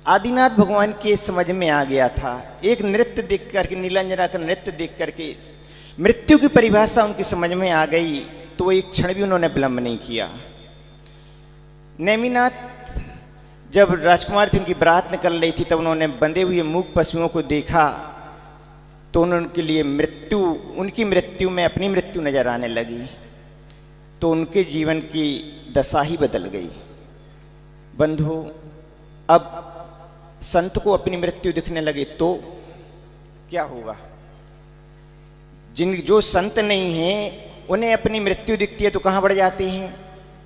आदिनाथ भगवान के समझ में आ गया था। एक नृत्य देख करके, नीलांजना का नृत्य देख करके मृत्यु की परिभाषा उनकी समझ में आ गई, तो वो एक क्षण भी उन्होंने विलंब नहीं किया। नेमिनाथ जब राजकुमार थी, उनकी बारात निकल रही थी, तब उन्होंने बंधे हुए मूक पशुओं को देखा, तो उनके लिए मृत्यु, उनकी मृत्यु में अपनी मृत्यु नजर आने लगी, तो उनके जीवन की दशा ही बदल गई। बंधु, अब संत को अपनी मृत्यु दिखने लगे तो क्या होगा? जो संत नहीं हैं उन्हें अपनी मृत्यु दिखती है तो कहाँ बढ़ जाते हैं?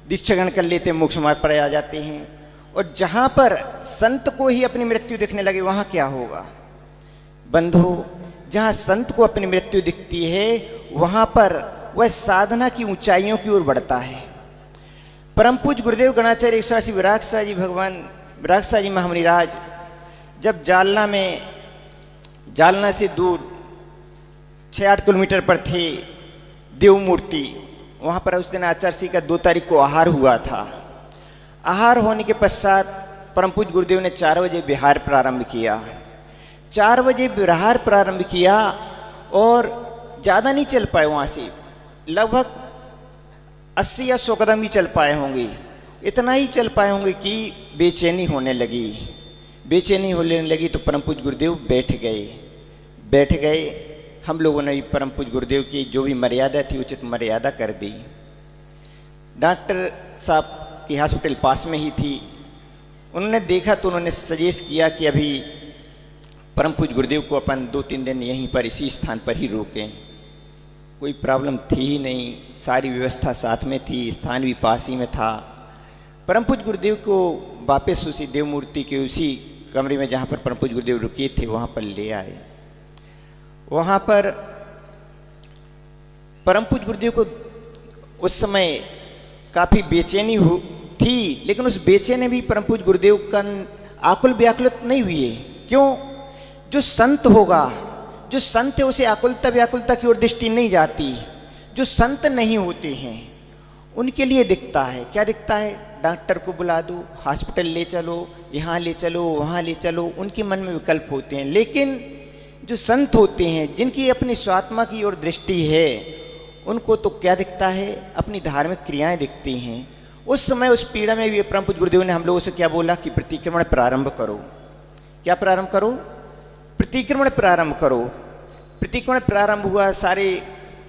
दीक्षा ग्रहण कर लेते हैं, मोक्ष मार्ग पर आ जाते हैं। और जहाँ पर संत को ही अपनी मृत्यु दिखने लगे वहाँ क्या होगा? बंधु, जहाँ संत को अपनी मृत्यु दिखती है वहाँ पर वह साधना की ऊंचाइयों की ओर बढ़ता है। परम पूज्य गुरुदेव गणाचार्य ईश्वरसी विराग शाह जी, भगवान विराग शाह जी महामुनिराज जब जालना से दूर 6-8 किलोमीटर पर थे देव मूर्ति, वहाँ पर उस दिन आचार्य का 2 तारीख को आहार हुआ था। आहार होने के पश्चात परम पूज्य गुरुदेव ने 4 बजे विहार प्रारंभ किया। 4 बजे विहार प्रारंभ किया और ज़्यादा नहीं चल पाए, वहाँ से लगभग 80 या 100 कदम ही चल पाए होंगे। इतना ही चल पाए होंगे कि बेचैनी होने लगी। बेचैनी होने लगी तो परम पूज्य गुरुदेव बैठ गए। हम लोगों ने परम पूज्य गुरुदेव की जो भी मर्यादा थी उचित मर्यादा कर दी। डॉक्टर साहब की हॉस्पिटल पास में ही थी, उन्होंने देखा तो उन्होंने सजेस्ट किया कि अभी परम पूज्य गुरुदेव को अपन 2-3 दिन यहीं पर इसी स्थान पर ही रोकें। कोई प्रॉब्लम थी ही नहीं, सारी व्यवस्था साथ में थी, स्थान भी पास ही में था। परम पूज्य गुरुदेव को वापस उसी देव मूर्ति के उसी कमरे में जहाँ पर परम पूज्य गुरुदेव रुके थे वहाँ पर ले आए। वहाँ पर परम पूज्य गुरुदेव को उस समय काफ़ी बेचैनी थी, लेकिन उस बेचैनी भी परम पूज्य गुरुदेव का आकुल व्याकुलित नहीं हुए। क्यों? जो संत होगा, जो संत है उसे आकुलता व्याकुलता की ओर दृष्टि नहीं जाती। जो संत नहीं होते हैं उनके लिए दिखता है, क्या दिखता है? डॉक्टर को बुला दो, हॉस्पिटल ले चलो, यहाँ ले चलो, वहाँ ले चलो, उनके मन में विकल्प होते हैं। लेकिन जो संत होते हैं, जिनकी अपनी स्वात्मा की ओर दृष्टि है, उनको तो क्या दिखता है? अपनी धार्मिक क्रियाएं दिखती हैं। उस समय उस पीड़ा में भी परम पूज्य गुरुदेव ने हम लोगों से क्या बोला कि प्रतिक्रमण प्रारंभ करो। क्या प्रारंभ करो? प्रतिक्रमण प्रारंभ करो। प्रतिक्रमण प्रारंभ हुआ। सारे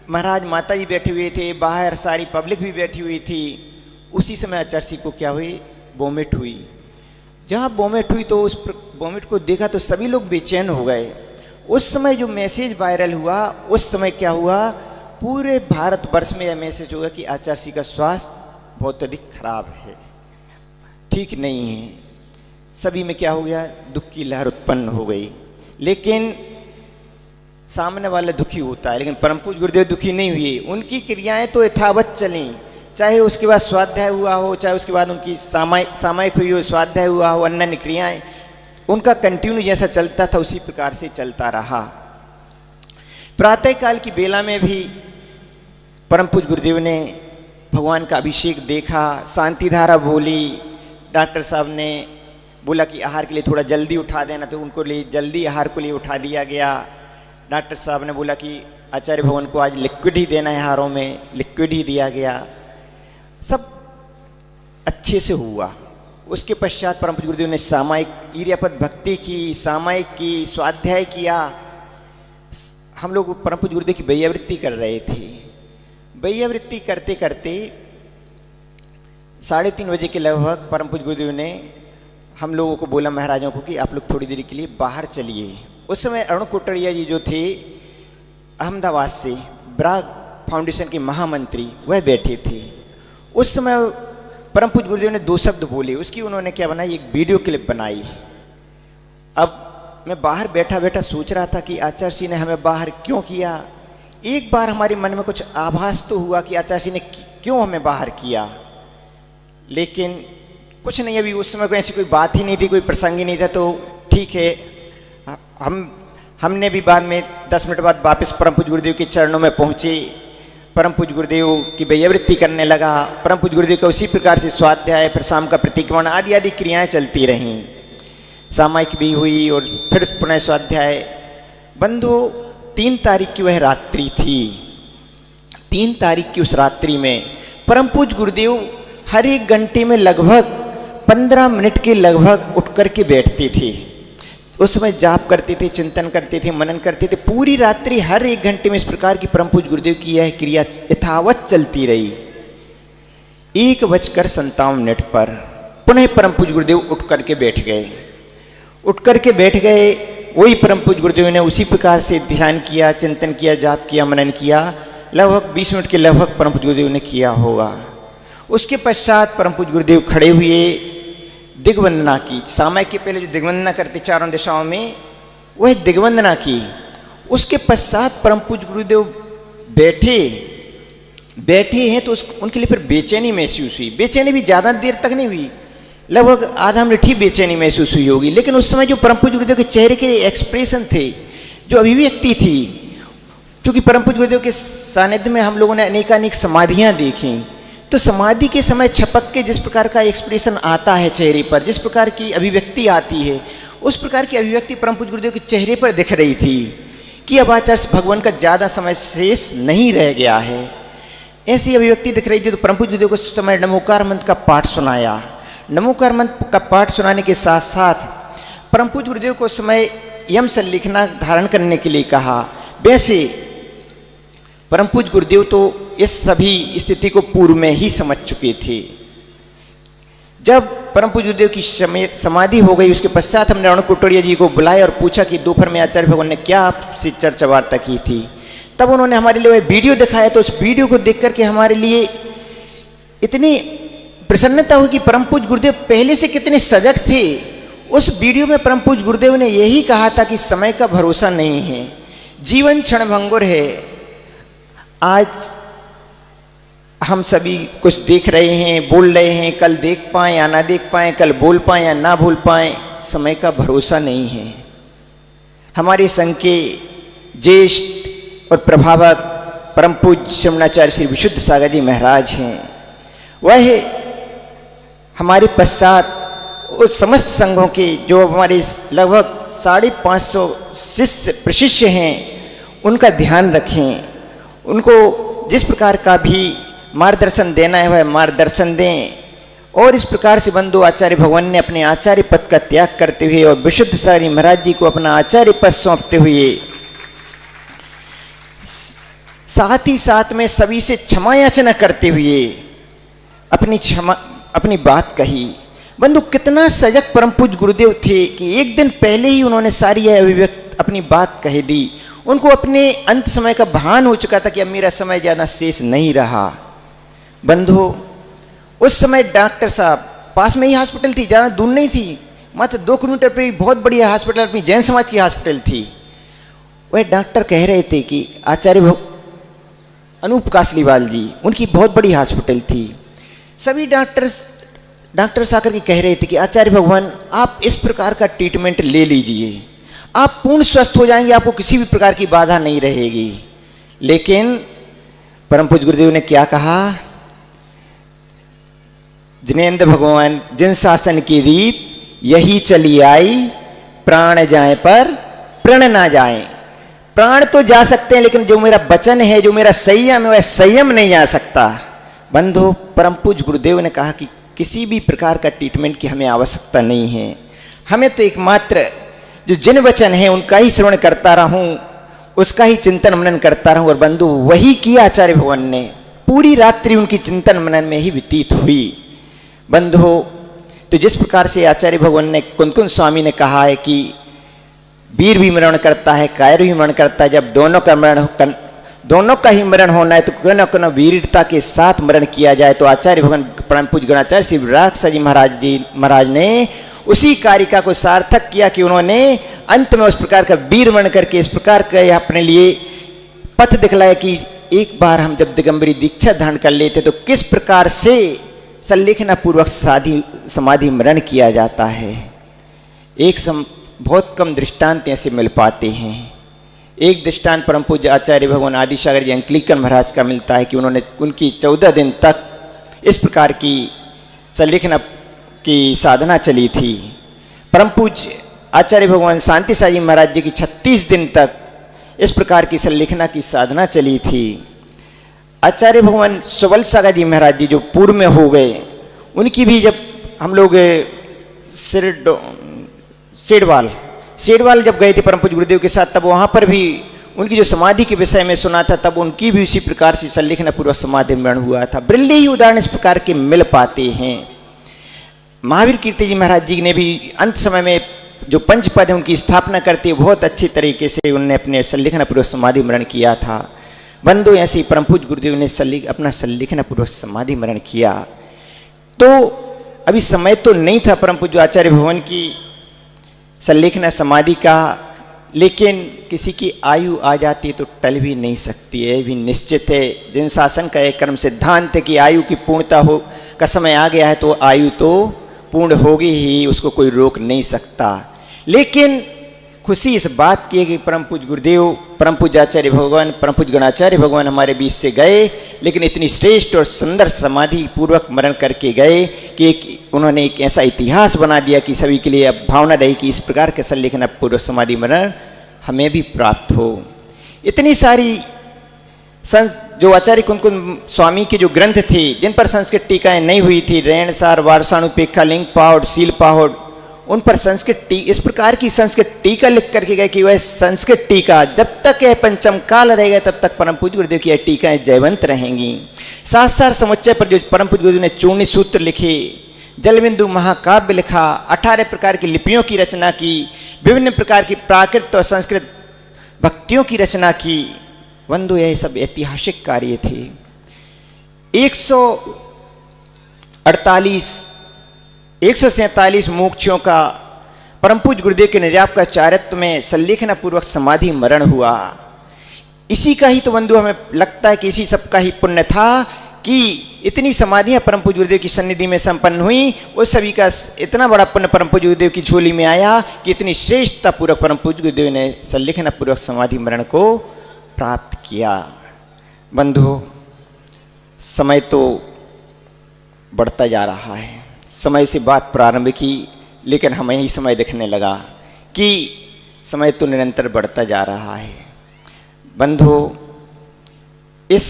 महाराज माता जी बैठे हुए थे, बाहर सारी पब्लिक भी बैठी हुई थी। उसी समय आचार्य को क्या हुई? वोमिट हुई। जहाँ वोमिट हुई तो उस वोमिट को देखा तो सभी लोग बेचैन हो गए। उस समय जो मैसेज वायरल हुआ, उस समय क्या हुआ? पूरे भारतवर्ष में यह मैसेज होगा कि आचार्य का स्वास्थ्य बहुत अधिक खराब है, ठीक नहीं है। सभी में क्या हो गया? दुख की लहर उत्पन्न हो गई। लेकिन सामने वाला दुखी होता है, लेकिन परम पूज्य गुरुदेव दुखी नहीं हुए। उनकी क्रियाएं तो यथावत चली, चाहे उसके बाद स्वाध्याय हुआ हो, चाहे उसके बाद उनकी सामायिक हुई हो, स्वाध्याय हुआ हो, अन्य क्रियाएं, उनका कंटिन्यू जैसा चलता था उसी प्रकार से चलता रहा। प्रातःकाल की बेला में भी परम पूज्य गुरुदेव ने भगवान का अभिषेक देखा, शांति धारा बोली। डॉक्टर साहब ने बोला कि आहार के लिए थोड़ा जल्दी उठा देना, तो उनको लिए जल्दी आहार को लिए उठा दिया गया। डॉक्टर साहब ने बोला कि आचार्य भगवान को आज लिक्विड ही देना है, आहारों में लिक्विड ही दिया गया। सब अच्छे से हुआ। उसके पश्चात परम पूज्य गुरुदेव ने सामायिक ईर्यापद भक्ति की, सामायिक की, स्वाध्याय किया। हम लोग परम पूज्य गुरुदेव की वैयावृत्ति कर रहे थे। वैयावृत्ति करते करते 3:30 बजे के लगभग परम पूज्य गुरुदेव ने हम लोगों को बोला, महाराजों को, कि आप लोग थोड़ी देर के लिए बाहर चलिए। उस समय अरुण कोटड़िया जी जो थे अहमदाबाद से, ब्राग फाउंडेशन के महामंत्री, वह बैठे थे। उस समय परम पूज्य गुरुदेव ने 2 शब्द बोले, उसकी उन्होंने क्या बनाई? एक वीडियो क्लिप बनाई। अब मैं बाहर बैठा बैठा सोच रहा था कि आचार्य जी ने हमें बाहर क्यों किया। एक बार हमारे मन में कुछ आभास तो हुआ कि आचार्य जी ने क्यों हमें बाहर किया, लेकिन कुछ नहीं, अभी उस समय कोई ऐसी कोई बात ही नहीं थी, कोई प्रसंग ही नहीं था, तो ठीक है। हमने भी बाद में 10 मिनट बाद वापस परम पूज्य गुरुदेव के चरणों में पहुँचे। परम पूज्य गुरुदेव की वैयावृत्ति करने लगा। परम पूज्य गुरुदेव का उसी प्रकार से स्वाध्याय, फिर शाम का प्रतिक्रमण आदि आदि क्रियाएं चलती रहीं। सामायिक भी हुई और फिर पुनः स्वाध्याय। बंधु 3 तारीख की वह रात्रि थी। 3 तारीख की उस रात्रि में परम पूज्य गुरुदेव हर एक घंटे में लगभग 15 मिनट के लगभग उठ कर के बैठते थे। उस समय जाप करते थे, चिंतन करते थे, मनन करते थे। पूरी रात्रि हर एक घंटे में इस प्रकार की परम पूज्य गुरुदेव की यह क्रिया यथावत चलती रही। 1:57 पर पुनः परम पूज्य गुरुदेव उठ करके बैठ गए। उठ करके बैठ गए, वही परम पूज्य गुरुदेव ने उसी प्रकार से ध्यान किया, चिंतन किया, जाप किया, मनन किया। लगभग 20 मिनट के लगभग परम पूज्य गुरुदेव ने किया होगा। उसके पश्चात परम पूज्य गुरुदेव खड़े हुए, दिग्वंदना की। सामायिक के पहले जो दिग्वंदना करते चारों दिशाओं में, वह दिग्वंदना की। उसके पश्चात परम पूज्य गुरुदेव बैठे हैं तो उनके लिए फिर बेचैनी महसूस हुई। बेचैनी भी ज़्यादा देर तक नहीं हुई, लगभग आधा मिनट ही बेचैनी महसूस हुई होगी। लेकिन उस समय जो परम पूज्य गुरुदेव के चेहरे के एक्सप्रेशन थे, जो अभिव्यक्ति थी, चूँकि परम पूज्य गुरुदेव के सानिध्य में हम लोगों ने अनेकानेक समाधियाँ देखी, तो समाधि के समय छपक के जिस प्रकार का एक्सप्रेशन आता है चेहरे पर, जिस प्रकार की अभिव्यक्ति आती है, उस प्रकार की अभिव्यक्ति परम पूज्य गुरुदेव के चेहरे पर दिख रही थी कि अब आचार्य भगवान का ज़्यादा समय शेष नहीं रह गया है। ऐसी अभिव्यक्ति दिख रही थी। तो परम पूज्य गुरुदेव को उस समय नमोकार मंत्र का पाठ सुनाया। नमोकार मंत्र का पाठ सुनाने के साथ साथ परम पूज्य गुरुदेव को उस समय यम संलेखना धारण करने के लिए कहा। वैसे परम पूज्य गुरुदेव तो इस सभी स्थिति को पूर्व में ही समझ चुके थे। जब परम पूज्य गुरुदेव की समाधि हो गई, उसके पश्चात हमने रमण कुटोड़िया जी को बुलाया और पूछा कि दोपहर में आचार्य भगवान ने क्या आपसे चर्चा वार्ता की थी। तब उन्होंने हमारे लिए वह वीडियो दिखाया। तो उस वीडियो को देख करके हमारे लिए इतनी प्रसन्नता हुई कि परम पूज्य गुरुदेव पहले से कितने सजग थे। उस वीडियो में परम पूज्य गुरुदेव ने यही कहा था कि समय का भरोसा नहीं है, जीवन क्षणभंगुर है। आज हम सभी कुछ देख रहे हैं, बोल रहे हैं, कल देख पाएँ या ना देख पाएँ, कल बोल पाएँ या ना बोल पाएँ, समय का भरोसा नहीं है। हमारे संघ के ज्येष्ठ और प्रभावक परम पूज्य श्रवणाचार्य श्री विशुद्ध सागर जी महाराज हैं। वह हमारे पश्चात उस समस्त संघों के जो हमारे लगभग 550 शिष्य प्रशिष्य हैं, उनका ध्यान रखें। उनको जिस प्रकार का भी मार्गदर्शन देना है वह मार्गदर्शन दें। और इस प्रकार से बंधु आचार्य भगवान ने अपने आचार्य पद का त्याग करते हुए और विशुद्ध सागर महाराज जी को अपना आचार्य पद सौंपते हुए, साथ ही साथ में सभी से क्षमा याचना करते हुए अपनी बात कही। बंधु कितना सजग परम पूज्य गुरुदेव थे कि एक दिन पहले ही उन्होंने सारी यह अभिव्यक्त अपनी बात कह दी। उनको अपने अंत समय का भान हो चुका था कि अब मेरा समय ज़्यादा शेष नहीं रहा। बंधु उस समय डॉक्टर साहब, पास में ही हॉस्पिटल थी, ज़्यादा दूर नहीं थी, मात्र 2 किलोमीटर पर बहुत बढ़िया हॉस्पिटल, अपनी जैन समाज की हॉस्पिटल थी। वह डॉक्टर कह रहे थे कि आचार्य अनूप कासलीवाल जी, उनकी बहुत बड़ी हॉस्पिटल थी। सभी डॉक्टर्स आकर के कह रहे थे कि आचार्य भगवान आप इस प्रकार का ट्रीटमेंट ले लीजिए, आप पूर्ण स्वस्थ हो जाएंगे, आपको किसी भी प्रकार की बाधा नहीं रहेगी। लेकिन परम पूज्य गुरुदेव ने क्या कहा, जिनेंद्र भगवान जिन शासन की रीत यही चली आई, प्राण जाए पर प्रण ना जाए। प्राण तो जा सकते हैं, लेकिन जो मेरा वचन है, जो मेरा संयम है, वह संयम नहीं जा सकता। बंधु परम पूज्य गुरुदेव ने कहा कि किसी भी प्रकार का ट्रीटमेंट की हमें आवश्यकता नहीं है। हमें तो एकमात्र जो जिन वचन है उनका ही श्रवण करता रहूं, उसका ही चिंतन मनन करता रहूं। और बंधु वही किया आचार्य भगवान ने। पूरी रात्रि उनकी चिंतन मनन में ही व्यतीत हुई। बंधु तो जिस प्रकार से आचार्य भगवान ने कुंतुन स्वामी ने कहा है कि वीर भी मरण करता है, कायर भी मरण करता है, जब दोनों का ही मरण होना है तो क्यों न क्यों वीरता के साथ मरण किया जाए। तो आचार्य भगवान परम पूज्य गणाचार्य श्री विराट जी महाराज ने उसी कारिका को सार्थक किया कि उन्होंने अंत में उस प्रकार का वीर मरण करके इस प्रकार का अपने लिए पथ दिखलाया कि एक बार हम जब दिगंबरी दीक्षा धारण कर लेते तो किस प्रकार से संलेखना पूर्वक समाधि मरण किया जाता है। बहुत कम दृष्टांत ऐसे मिल पाते हैं। एक दृष्टांत परम पूज्य आचार्य भगवान आदि सागर जी अंकलिकन महाराज का मिलता है कि उनकी 14 दिन तक इस प्रकार की संलेखना की साधना चली थी। परम पूज्य आचार्य भगवान शांति साई महाराज जी की 36 दिन तक इस प्रकार की संलेखना की साधना चली थी। आचार्य भगवान सुबल सागर जी महाराज जी जो पूर्व में हो गए, उनकी भी जब हम लोग सेडवाल जब गए थे परम पूज्य गुरुदेव के साथ, तब वहाँ पर भी उनकी जो समाधि के विषय में सुना था, तब उनकी भी उसी प्रकार से संलेखना पूर्वक समाधि मरण हुआ था। बिरले ही उदाहरण इस प्रकार के मिल पाते हैं। महावीर कीर्ति जी महाराज जी ने भी अंत समय में जो पंचपद है उनकी स्थापना करते हुए बहुत अच्छे तरीके से उन्होंने अपने संलेखना पूर्वक समाधि मरण किया था। बंधु ऐसे ही परम पूज्य गुरुदेव ने अपना संलेखना पूर्वक समाधि मरण किया। तो अभी समय तो नहीं था परम पूज्य आचार्य भगवान की संलेखना समाधि का, लेकिन किसी की आयु आ जाती है तो टल भी नहीं सकती है, भी निश्चित है। जिन शासन का एक कर्म सिद्धांत है कि आयु की पूर्णता हो का समय आ गया है तो आयु तो पूर्ण होगी ही, उसको कोई रोक नहीं सकता। लेकिन खुशी इस बात की है कि परम पूज्य गुरुदेव, परम पूज्य आचार्य भगवान, परम पूज्य गणाचार्य भगवान हमारे बीच से गए, लेकिन इतनी श्रेष्ठ और सुंदर समाधि पूर्वक मरण करके गए कि उन्होंने एक ऐसा इतिहास बना दिया कि सभी के लिए अब भावना रही कि इस प्रकार के संलेखना पूर्वक समाधि मरण हमें भी प्राप्त हो। इतनी सारी जो आचार्य कुंकुम स्वामी के जो ग्रंथ थे जिन पर संस्कृत टीकाएं नहीं हुई थी, रेणसार, वारसानुपेक्षा, लिंग पाहुड़, शील पाहुड़, उन पर संस्कृत इस प्रकार की संस्कृत टीका लिख करके गए कि वह संस्कृत टीका जब तक यह पंचम काल रहेगा तब तक परम पूज्य गुरुदेव की यह टीकाएं जयवंत रहेंगी। सार समुच्चय पर जो परम पूज्य गुरुदेव ने चूर्णी सूत्र लिखे, जलबिंदु महाकाव्य लिखा, 18 प्रकार की लिपियों की रचना की, विभिन्न प्रकार की प्राकृत और संस्कृत भक्तियों की रचना की। बंधु यह सब ऐतिहासिक कार्य थे। 147 मोक्षों का परम पूज्य गुरुदेव के निर्याप का चारित्व में संलेखना पूर्वक समाधि मरण हुआ। इसी का ही तो बंधु हमें लगता है कि इसी सब का ही पुण्य था कि इतनी समाधियां परम पूज्य गुरुदेव की सन्निधि में संपन्न हुई। उस सभी का इतना बड़ा पुण्य परम पूज्य गुरुदेव की झोली में आया कि इतनी श्रेष्ठता पूर्वक परम पूज्य गुरुदेव ने संलेखना पूर्वक समाधि मरण को प्राप्त किया। बंधु समय तो बढ़ता जा रहा है। समय से बात प्रारंभ की, लेकिन हमें ही समय दिखने लगा कि समय तो निरंतर बढ़ता जा रहा है। बंधु इस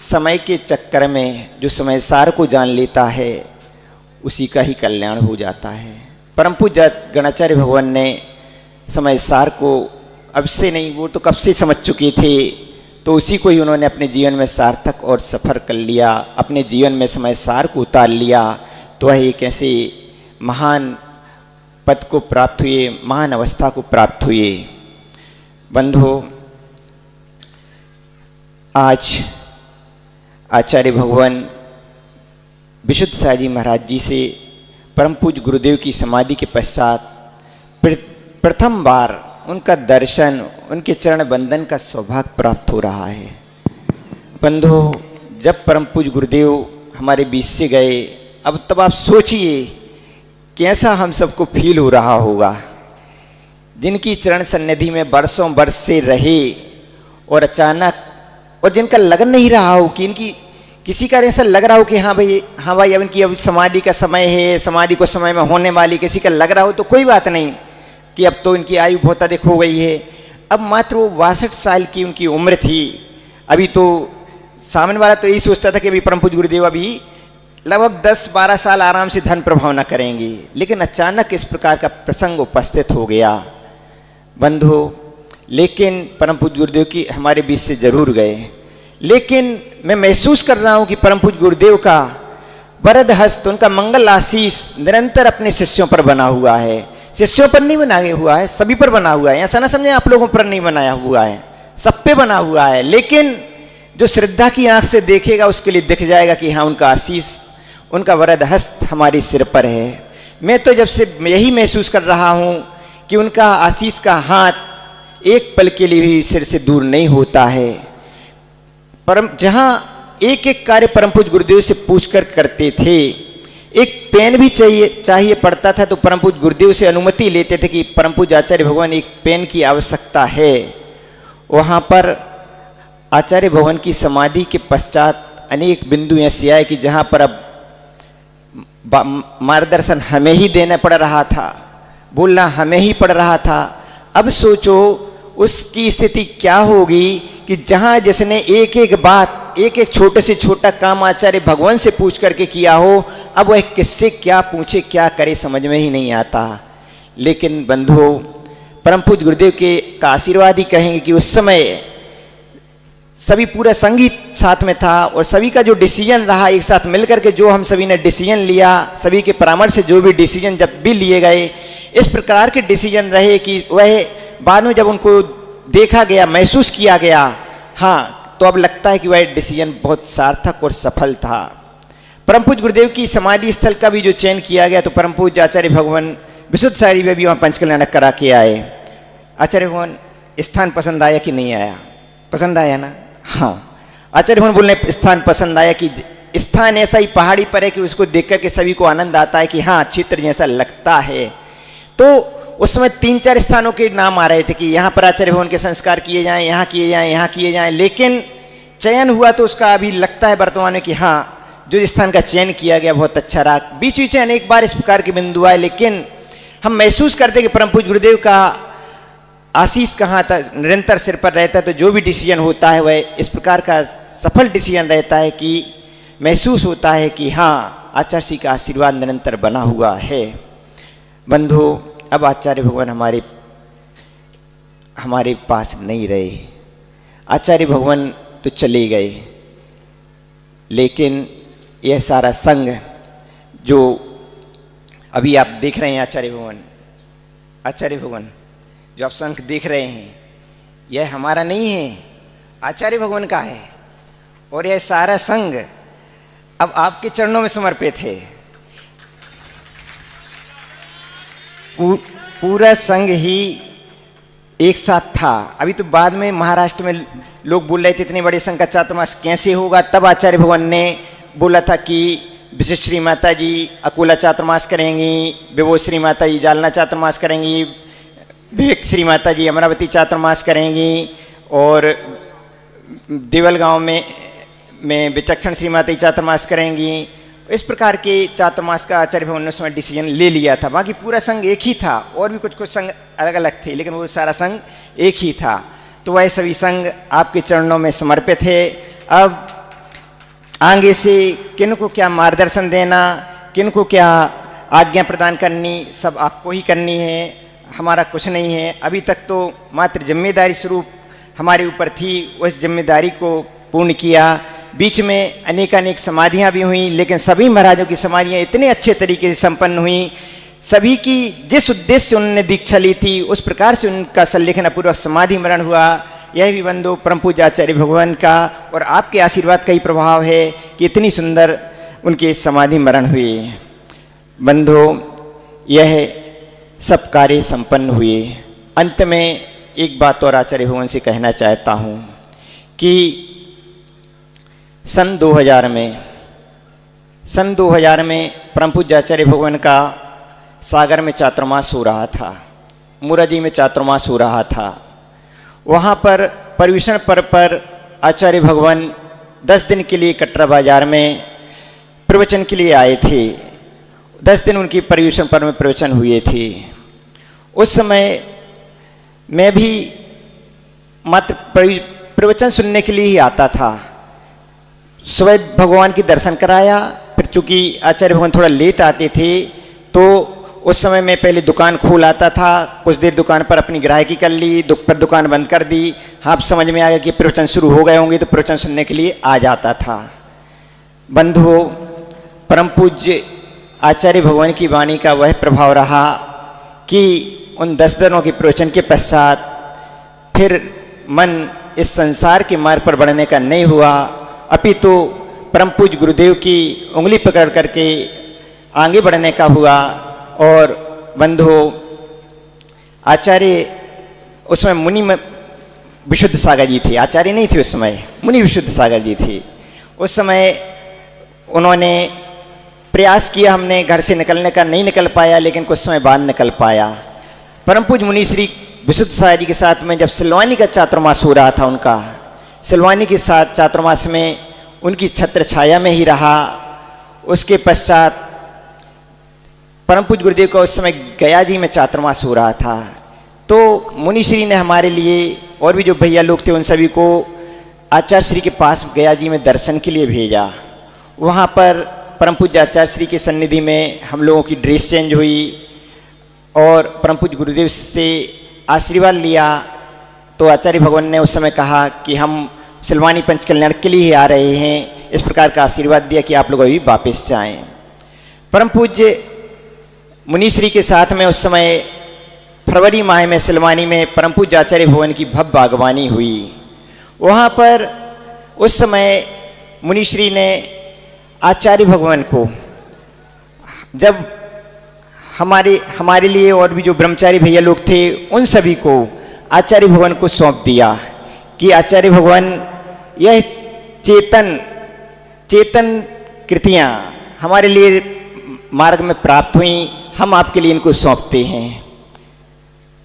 समय के चक्कर में जो समय सार को जान लेता है उसी का ही कल्याण हो जाता है। परम पूज्य गणाचार्य भगवान ने समय सार को अब से नहीं, वो तो कब से समझ चुके थे, तो उसी को ही उन्होंने अपने जीवन में सार्थक और सफल कर लिया। अपने जीवन में समय सार को उतार लिया तो वह एक ऐसे महान पद को प्राप्त हुए, महान अवस्था को प्राप्त हुए। बंधु आज आचार्य भगवान विशुद्ध साई जी महाराज जी से परम पूज्य गुरुदेव की समाधि के पश्चात प्रथम बार उनका दर्शन, उनके चरण बंदन का सौभाग्य प्राप्त हो रहा है। बंधु जब परम पूज्य गुरुदेव हमारे बीच से गए, अब तब आप सोचिए कैसा हम सबको फील हो रहा होगा, जिनकी चरण सन्निधि में वर्षों वर्ष से रहे और अचानक, और जिनका लग नहीं रहा हो कि इनकी, किसी का ऐसा लग रहा हो कि हाँ भाई अब इनकी अब समाधि का समय है, समाधि को समय में होने वाली, किसी का लग रहा हो तो कोई बात नहीं कि अब तो इनकी आयु बहुत अधिक हो गई है। अब मात्र वो 62 साल की उनकी उम्र थी। अभी तो सामने वाला तो यही सोचता था कि अभी परम पूज्य गुरुदेव अभी लगभग 10-12 साल आराम से धन प्रभाव न करेंगे, लेकिन अचानक इस प्रकार का प्रसंग उपस्थित हो गया। बंधु लेकिन परम पूज्य गुरुदेव की हमारे बीच से जरूर गए, लेकिन मैं महसूस कर रहा हूँ कि परम पूज्य गुरुदेव का वरद हस्त, उनका मंगल आशीष निरंतर अपने शिष्यों पर बना हुआ है। शिष्यों पर नहीं बना हुआ है, सभी पर बना हुआ है। ऐसा ना समझे आप लोगों पर नहीं बनाया हुआ है, सब पे बना हुआ है। लेकिन जो श्रद्धा की आंख से देखेगा उसके लिए दिख जाएगा कि हाँ उनका आशीष, उनका वरद हस्त हमारे सिर पर है। मैं तो जब से यही महसूस कर रहा हूँ कि उनका आशीष का हाथ एक पल के लिए भी सिर से दूर नहीं होता है। परम जहाँ एक एक कार्य परम पूज्य गुरुदेव से पूछकर करते थे, एक पेन भी चाहिए पड़ता था तो परम पूज्य गुरुदेव से अनुमति लेते थे कि परम पूज्य आचार्य भगवान एक पेन की आवश्यकता है। वहाँ पर आचार्य भगवान की समाधि के पश्चात अनेक बिंदु ऐसे आए कि जहाँ पर अब मार्गदर्शन हमें ही देना पड़ रहा था। बोलना हमें ही पड़ रहा था। अब सोचो उसकी स्थिति क्या होगी कि जहां जिसने एक एक बात, एक एक छोटे से छोटा काम आचार्य भगवान से पूछ करके किया हो, अब वह किससे क्या पूछे क्या करे समझ में ही नहीं आता। लेकिन बंधुओं, परम पूज्य गुरुदेव के का आशीर्वाद ही कहेंगे कि उस समय सभी पूरा संगीत साथ में था और सभी का जो डिसीजन रहा एक साथ मिलकर के, जो हम सभी ने डिसीजन लिया, सभी के परामर्श से जो भी डिसीजन जब भी लिए गए, इस प्रकार के डिसीजन रहे कि वह बाद में जब उनको देखा गया, महसूस किया गया, हाँ, तो अब लगता है कि वह डिसीजन बहुत सार्थक और सफल था। परम पूज्य गुरुदेव की समाधि स्थल का भी जो चयन किया गया, तो परम पूज्य आचार्य भगवान विशुद्ध सारी वे भी वहाँ पंचकल्याणक करा के आए। आचार्य भगवान स्थान पसंद आया कि नहीं आया? पसंद आया ना? हाँ, आचार्य भगवान बोलने स्थान पसंद आया कि स्थान ऐसा ही पहाड़ी पर है कि उसको देख करके सभी को आनंद आता है कि हाँ, चित्र जैसा लगता है। तो उस समय 3-4 स्थानों के नाम आ रहे थे कि यहाँ पर आचार्य भगवान के संस्कार किए जाएं, यहाँ किए जाएं, यहाँ किए जाएं, लेकिन चयन हुआ तो उसका अभी लगता है वर्तमान में कि हाँ, जो स्थान का चयन किया गया बहुत अच्छा रहा। बीच बीच में अनेक बार इस प्रकार के बिंदु आए, लेकिन हम महसूस करते कि परम पूज्य गुरुदेव का आशीष कहाँ था, निरंतर सिर पर रहता है, तो जो भी डिसीजन होता है वह इस प्रकार का सफल डिसीजन रहता है कि महसूस होता है कि हाँ, आचार्य श्री का आशीर्वाद निरंतर बना हुआ है। बंधु, अब आचार्य भगवान हमारे पास नहीं रहे, आचार्य भगवान तो चले गए, लेकिन यह सारा संग जो अभी आप देख रहे हैं, आचार्य भगवान जो आप संघ देख रहे हैं, यह हमारा नहीं है, आचार्य भगवान का है। और यह सारा संघ अब आपके चरणों में समर्पित है। पूरा संघ ही एक साथ था। अभी तो बाद में महाराष्ट्र में लोग बोल रहे थे इतने बड़े संघ का चातुर्मास कैसे होगा, तब आचार्य भगवान ने बोला था कि विशिष्ट श्री माता जी अकोला चातुर्मास करेंगी, विभो श्री माता जी जालना चातुर्मास करेंगी, विवेक श्री माता जी अमरावती चातुर्मास करेंगी, और देवल गांव में विचक्षण श्री माता जी चातुर्मास करेंगी। इस प्रकार के चातुर्मास का आचार्य भगवान ने उस समय डिसीजन ले लिया था। बाकी पूरा संघ एक ही था, और भी कुछ संघ अलग अलग थे, लेकिन वो सारा संघ एक ही था। तो वह सभी संघ आपके चरणों में समर्पित है। अब आगे से किन को क्या मार्गदर्शन देना, किन को क्या आज्ञा प्रदान करनी, सब आपको ही करनी है, हमारा कुछ नहीं है। अभी तक तो मात्र जिम्मेदारी स्वरूप हमारे ऊपर थी, उस जिम्मेदारी को पूर्ण किया। बीच में अनेकानेक समाधियाँ भी हुई, लेकिन सभी महाराजों की समाधियाँ इतने अच्छे तरीके से संपन्न हुई, सभी की जिस उद्देश्य से उन्होंने दीक्षा ली थी उस प्रकार से उनका संलेखनपूर्वक समाधि मरण हुआ। यह भी बंधु परम पूज्य आचार्य भगवान का और आपके आशीर्वाद का ही प्रभाव है कि इतनी सुंदर उनके समाधि मरण हुए। बंधु, यह सब कार्य संपन्न हुए। अंत में एक बात और आचार्य भगवान से कहना चाहता हूँ कि सन 2000 में परम पूज्य आचार्य भगवान का सागर में चातुर्मास हो रहा था, मुरादी में चातुर्मास हो रहा था। वहाँ पर परिवेशन पर आचार्य भगवान 10 दिन के लिए कटरा बाजार में प्रवचन के लिए आए थे। 10 दिन उनकी परिवेशन पर में प्रवचन हुए थे। उस समय मैं भी मात्र प्रवचन सुनने के लिए ही आता था। सुबह भगवान की दर्शन कराया, फिर चूँकि आचार्य भगवान थोड़ा लेट आते थे तो उस समय मैं पहले दुकान खोल आता था, कुछ देर दुकान पर अपनी ग्राहकी कर ली, पर दुकान बंद कर दी। हाँ, समझ में आ गया कि प्रवचन शुरू हो गए होंगे तो प्रवचन सुनने के लिए आ जाता था। बंधुओं, परम पूज्य आचार्य भगवान की वाणी का वह प्रभाव रहा कि उन 10 दिनों के प्रवचन के पश्चात फिर मन इस संसार के मार्ग पर बढ़ने का नहीं हुआ, अपितु परम पूज्य गुरुदेव की उंगली पकड़ करके आगे बढ़ने का हुआ। और बंधुओं, आचार्य उस समय मुनि विशुद्ध सागर जी थे, आचार्य नहीं थे उस समय, मुनि विशुद्ध सागर जी थे। उस समय उन्होंने प्रयास किया, हमने घर से निकलने का, नहीं निकल पाया, लेकिन कुछ समय बाद निकल पाया। परम पूज्य मुनि श्री विशुद्ध सागर जी के साथ में जब सिलवानी का चातुर्मास हो रहा था, उनका सिलवानी के साथ चातुर्मास में उनकी छत्र छाया में ही रहा। उसके पश्चात परम पूज्य गुरुदेव का उस समय गया जी में चातुर्मास हो रहा था, तो मुनिश्री ने हमारे लिए और भी जो भैया लोग थे उन सभी को आचार्य श्री के पास गया जी में दर्शन के लिए भेजा। वहाँ पर परम पूज्य आचार्य श्री की सन्निधि में हम लोगों की ड्रेस चेंज हुई और परम पूज्य गुरुदेव से आशीर्वाद लिया। तो आचार्य भगवान ने उस समय कहा कि हम सिलवानी पंच कल्याण के लिए ही आ रहे हैं, इस प्रकार का आशीर्वाद दिया कि आप लोग अभी वापस जाएं। परम पूज्य मुनिश्री के साथ में उस समय फरवरी माह में सिलवानी में परम पूज्य आचार्य भवन की भव्य बागवानी हुई। वहाँ पर उस समय मुनिश्री ने आचार्य भगवान को, जब हमारे लिए और भी जो ब्रह्मचारी भैया लोग थे उन सभी को आचार्य भगवान को सौंप दिया कि आचार्य भगवान यह चेतन कृतियाँ हमारे लिए मार्ग में प्राप्त हुई, हम आपके लिए इनको सौंपते हैं।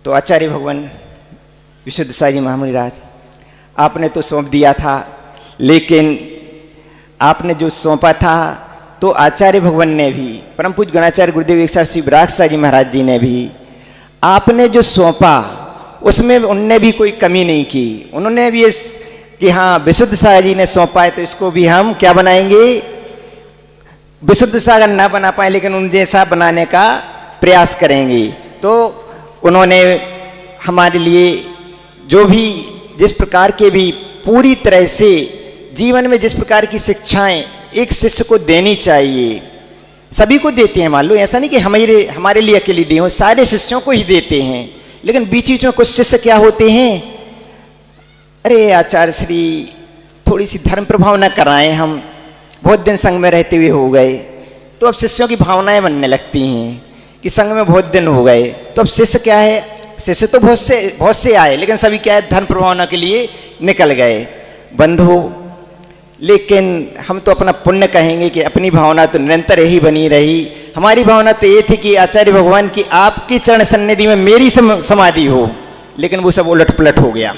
तो आचार्य भगवान विशुद्ध साई महामुनि राज, आपने तो सौंप दिया था, लेकिन आपने जो सौंपा था तो आचार्य भगवान ने भी, परम पूज्य गणाचार्य गुरुदेव एक श्री विराग साई महाराज जी ने भी आपने जो सौंपा उसमें उनने भी कोई कमी नहीं की। उन्होंने भी इस कि हाँ विशुद्ध सागर जी ने सौंपा है तो इसको भी हम क्या बनाएंगे, विशुद्ध सागर ना बना पाए लेकिन उन जैसा बनाने का प्रयास करेंगे। तो उन्होंने हमारे लिए जो भी जिस प्रकार के भी पूरी तरह से जीवन में जिस प्रकार की शिक्षाएं एक शिष्य को देनी चाहिए, सभी को देते हैं, मान लो ऐसा नहीं कि हमारे लिए अकेले दिए हो, सारे शिष्यों को ही देते हैं। लेकिन बीच बीच में कुछ शिष्य क्या होते हैं, अरे आचार्य श्री थोड़ी सी धर्म प्रभाव न कराएं, हम बहुत दिन संघ में रहते हुए हो गए, तो अब शिष्यों की भावनाएं बनने लगती हैं कि संघ में बहुत दिन हो गए, तो अब शिष्य क्या है, शिष्य तो बहुत से आए लेकिन सभी क्या है, धर्म प्रभावना के लिए निकल गए। बंधु, लेकिन हम तो अपना पुण्य कहेंगे कि अपनी भावना तो निरंतर यही बनी रही। हमारी भावना तो ये थी कि आचार्य भगवान की आपकी चरण सन्निधि में मेरी समाधि हो, लेकिन वो सब उलट पलट हो गया।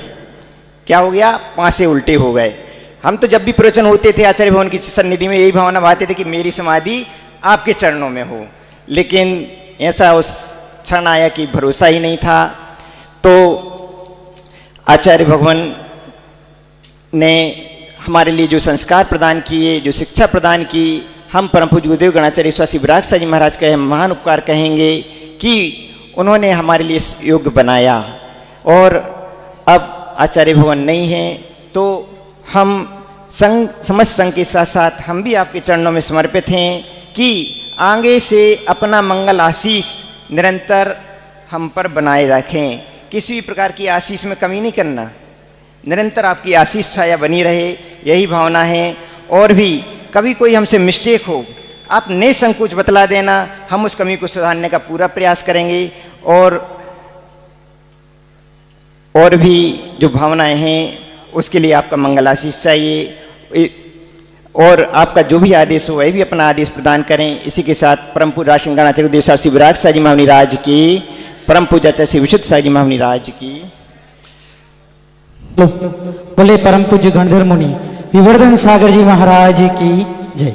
क्या हो गया, पांसे उल्टे हो गए। हम तो जब भी प्रवचन होते थे आचार्य भगवान की सन्निधि में यही भावना भाते थे कि मेरी समाधि आपके चरणों में हो, लेकिन ऐसा उस क्षण आया कि भरोसा ही नहीं था। तो आचार्य भगवान ने हमारे लिए जो संस्कार प्रदान किए, जो शिक्षा प्रदान की, हम परम पूज्य गुरुदेव गणाचार्य स्वामी विराग साई जी महाराज का महान उपकार कहेंगे कि उन्होंने हमारे लिए योग्य बनाया। और अब आचार्य भगवान नहीं हैं तो हम समस्त संघ के साथ साथ हम भी आपके चरणों में समर्पित हैं कि आगे से अपना मंगल आशीष निरंतर हम पर बनाए रखें, किसी भी प्रकार की आशीष में कमी नहीं करना, निरंतर आपकी आशीष छाया बनी रहे, यही भावना है। और भी कभी कोई हमसे मिस्टेक हो, आप निसंकोच बतला देना, हम उस कमी को सुधारने का पूरा प्रयास करेंगे। और भी जो भावनाएं हैं उसके लिए आपका मंगल आशीष चाहिए और आपका जो भी आदेश हो वह भी अपना आदेश प्रदान करें। इसी के साथ परम पूज्य राज गणाचार्य गुरुदेव श्री विराग साई जी महामुनि राज की, परम पूज्य आचार्य श्री विशुद्ध साई जी महामुनि राज की। बोले परम पूज्य गणधर मुनि विवर्धन सागर जी महाराज की जय।